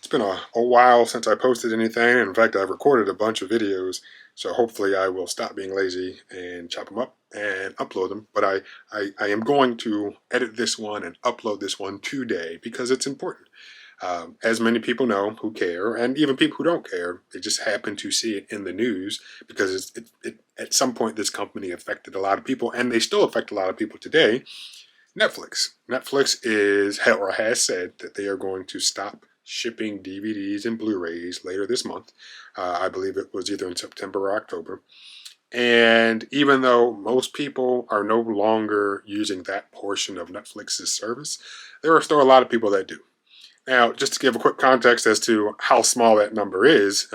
It's been a while since I posted anything. In fact, I've recorded a bunch of videos, so hopefully I will stop being lazy and chop them up and upload them. But I am going to edit this one and upload this one today because it's important. As many people know who care, and even people who don't care, they just happen to see it in the news because at some point this company affected a lot of people, and they still affect a lot of people today. Netflix. Netflix has said that they are going to stop shipping DVDs and Blu-rays later this month. I believe it was either in September or October. And even though most people are no longer using that portion of Netflix's service, there are still a lot of people that do. Now, just to give a quick context as to how small that number is,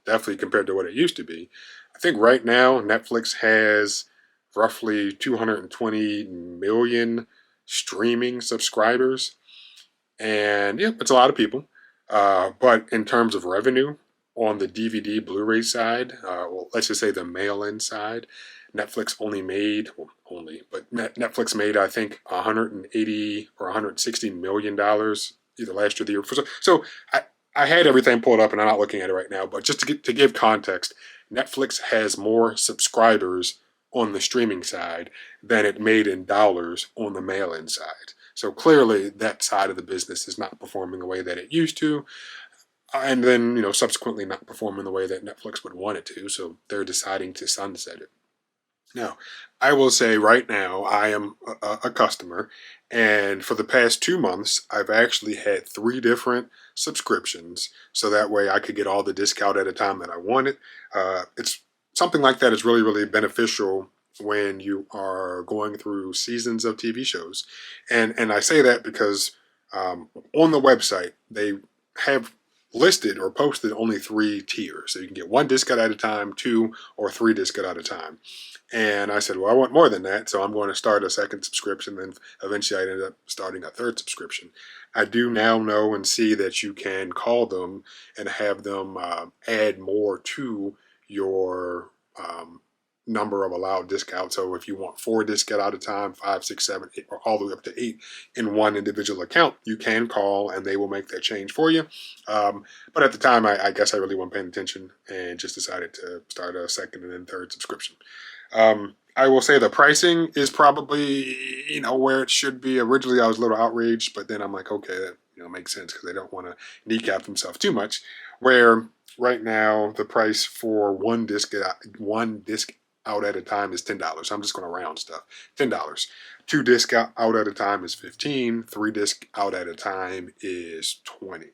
definitely compared to what it used to be, I think right now Netflix has roughly 220 million streaming subscribers. And yeah, it's a lot of people. But in terms of revenue, on the DVD Blu-ray side, well, let's just say the mail-in side, Netflix only made, well, only, but Netflix made, I think, 180 or 160 million dollars either last year or the year before. So I had everything pulled up and I'm not looking at it right now, but just to give context, Netflix has more subscribers on the streaming side than it made in dollars on the mail-in side. So clearly that side of the business is not performing the way that it used to. And then, subsequently not performing the way that Netflix would want it to. So they're deciding to sunset it. Now, I will say right now, I am a customer, and for the past 2 months, I've actually had 3 different subscriptions, so that way I could get all the discount at a time that I wanted. It's something like that is really, really beneficial when you are going through seasons of TV shows, and I say that because on the website they have listed or posted only 3 tiers, so you can get 1 discount at a time, 2 or 3 discount at a time. And I said, well, I want more than that, so I'm going to start a second subscription. Then eventually I ended up starting a third subscription. I do now know and see that you can call them and have them add more to your number of allowed discounts. So if you want 4 discount at a time, 5, 6, 7, 8, or all the way up to 8 in one individual account, you can call and they will make that change for you. But at the time, I guess I really wasn't paying attention and just decided to start a second and then third subscription. I will say the pricing is probably, where it should be. Originally, I was a little outraged, but then I'm like, okay, that makes sense because they don't want to kneecap themselves too much. Where right now the price for one disc out at a time is $10. I'm just going to round stuff. $10. 2 disc out at a time is 15. 3 disc out at a time is 20.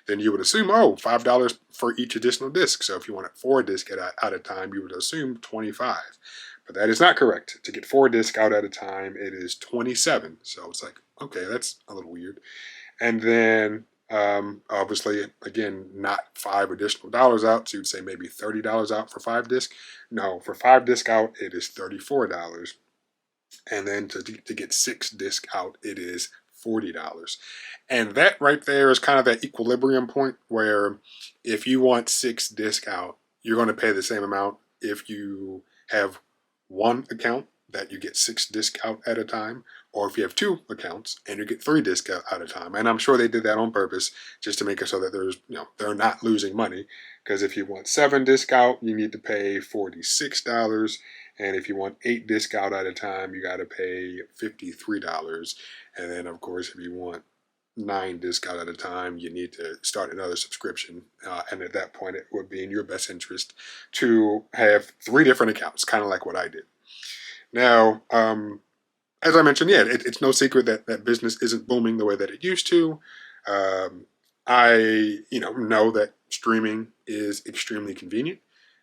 Then you would assume, $5 for each additional disc. So if you wanted 4 disc at a time, you would assume 25. But that is not correct. To get 4 disc out at a time, it is 27. So it's like, okay, that's a little weird. And then obviously, again, not 5 additional dollars out. So you'd say maybe $30 out for 5 disc. No, for 5 disc out, it is $34. And then to get 6 disc out, it is $40. And that right there is kind of that equilibrium point where if you want 6 disc out, you're going to pay the same amount if you have one account that you get 6 disc out at a time, or if you have 2 accounts and you get 3 disc out at a time. And I'm sure they did that on purpose just to make it so that they're not losing money. Because if you want 7 disc out, you need to pay $46. And if you want 8 disc out at a time, you got to pay $53. And then, of course, if you want 9 disc out at a time, you need to start another subscription. And at that point, it would be in your best interest to have 3 different accounts, kind of like what I did. Now, as I mentioned, it's no secret that business isn't booming the way that it used to. I know that streaming is extremely convenient,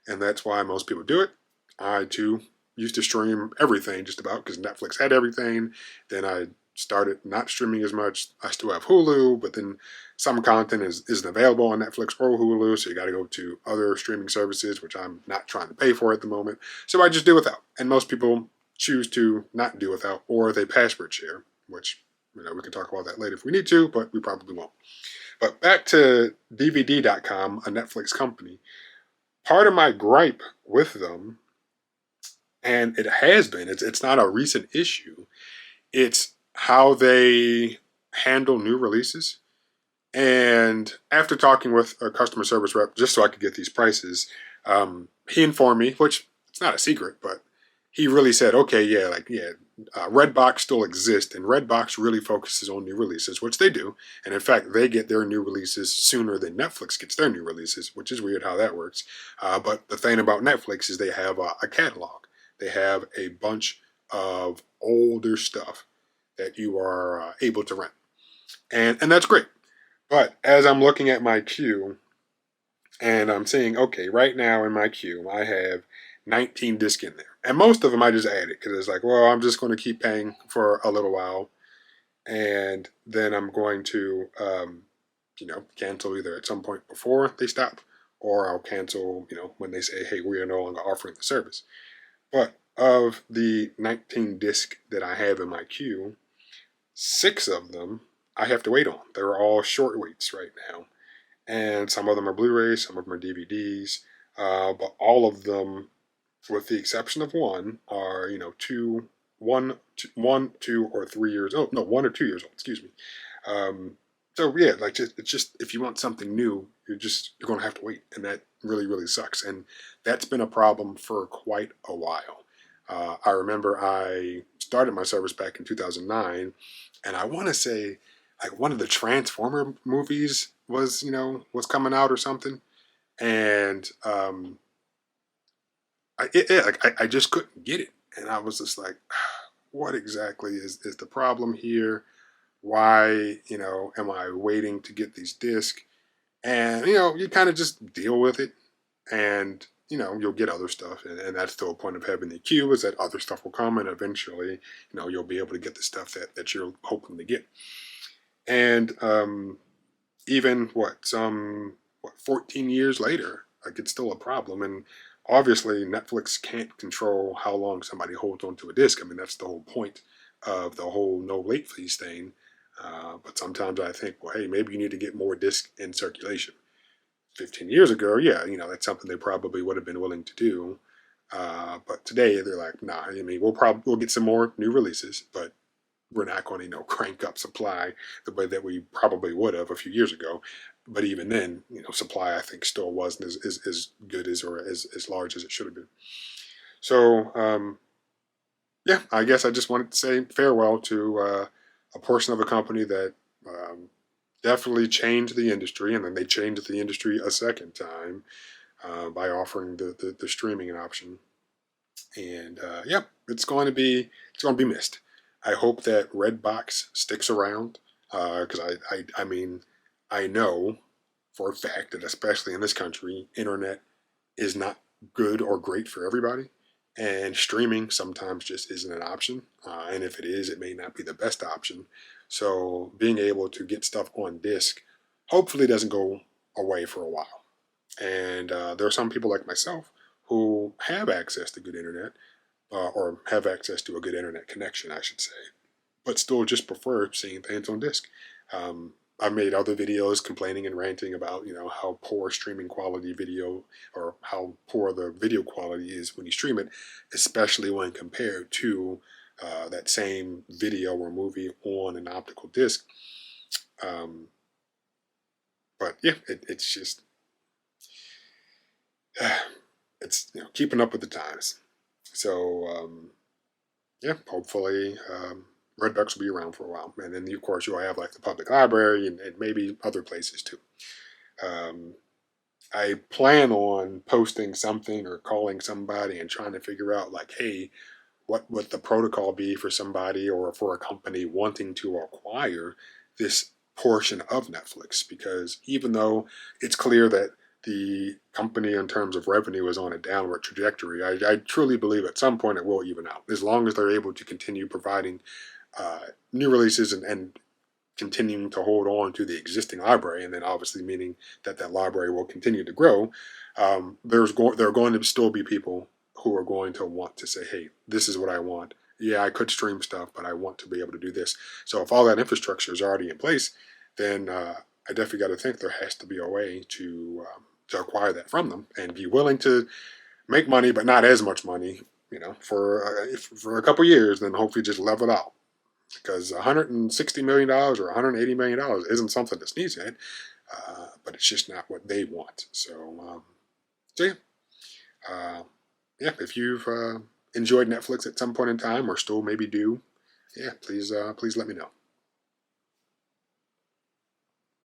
and that's why most people do it. I, too, used to stream everything just about because Netflix had everything. Then I started not streaming as much. I still have Hulu, but then some content isn't available on Netflix or Hulu, so you got to go to other streaming services, which I'm not trying to pay for at the moment. So I just do without. And most people choose to not do without, or they password share, which we can talk about that later if we need to, but we probably won't. But back to DVD.com, a Netflix company. Part of my gripe with them, and it has been, it's not a recent issue, it's how they handle new releases. And after talking with a customer service rep, just so I could get these prices, he informed me, which it's not a secret, but he really said, okay, yeah, like, yeah, Redbox still exists, and Redbox really focuses on new releases, which they do. And in fact, they get their new releases sooner than Netflix gets their new releases, which is weird how that works. But the thing about Netflix is they have a catalog. They have a bunch of older stuff that you are able to rent, and that's great. But as I'm looking at my queue and I'm seeing, okay, right now in my queue, I have 19 discs in there. And most of them I just added because it's like, well, I'm just going to keep paying for a little while. And then I'm going to, cancel either at some point before they stop, or I'll cancel, when they say, hey, we are no longer offering the service. But of the 19 discs that I have in my queue, 6 of them I have to wait on. They're all short waits right now. And some of them are Blu-rays, some of them are DVDs, but all of them, with the exception of one, are 1, 2, or 3 years old. No, 1 or 2 years old. Excuse me. So yeah, like it's just if you want something new, you're going to have to wait, and that really really sucks. And that's been a problem for quite a while. I remember I started my service back in 2009, and I want to say like one of the Transformer movies was coming out or something, and I just couldn't get it, and I was just like, what exactly is the problem here? Why am I waiting to get these discs? And you kind of just deal with it, and you'll get other stuff, and that's the whole point of having the queue, is that other stuff will come, and eventually you'll be able to get the stuff that you're hoping to get. And even 14 years later, like it's still a problem. And obviously Netflix can't control how long somebody holds onto a disc. I mean, that's the whole point of the whole no late fees thing. But sometimes I think, well, hey, maybe you need to get more disc in circulation. 15 years ago, yeah, that's something they probably would have been willing to do. But today they're like, nah. I mean, we'll get some more new releases, but we're not going to crank up supply the way that we probably would have a few years ago. But even then, supply I think still wasn't as good as, or as large as it should have been. So yeah, I guess I just wanted to say farewell to a portion of a company that definitely changed the industry, and then they changed the industry a second time by offering the streaming option. And yeah, it's going to be missed. I hope that Redbox sticks around, because I mean, I know for a fact that especially in this country, internet is not good or great for everybody, and streaming sometimes just isn't an option. And if it is, it may not be the best option. So being able to get stuff on disc hopefully doesn't go away for a while. And there are some people like myself who have access to good internet, or have access to a good internet connection, I should say, but still just prefer seeing things on disc. I've made other videos complaining and ranting about, how poor streaming quality video, or how poor the video quality is when you stream it, especially when compared to that same video or movie on an optical disc. But yeah, it's just, it's keeping up with the times. So yeah, hopefully Redbox will be around for a while, and then of course you'll have like the public library and maybe other places too. I plan on posting something or calling somebody and trying to figure out like, hey, what would the protocol be for somebody or for a company wanting to acquire this portion of Netflix? Because even though it's clear that the company in terms of revenue is on a downward trajectory, I truly believe at some point it will even out, as long as they're able to continue providing new releases and continuing to hold on to the existing library, and then obviously meaning that that library will continue to grow. There are going to still be people who are going to want to say, hey, this is what I want. Yeah, I could stream stuff, but I want to be able to do this. So if all that infrastructure is already in place, then I definitely got to think there has to be a way to acquire that from them and be willing to make money, but not as much money, for a couple years, then hopefully just level it out. because $160 million or $180 million isn't something to sneeze at, but it's just not what they want. So yeah. Yeah, if you've enjoyed Netflix at some point in time or still maybe do, yeah, please let me know.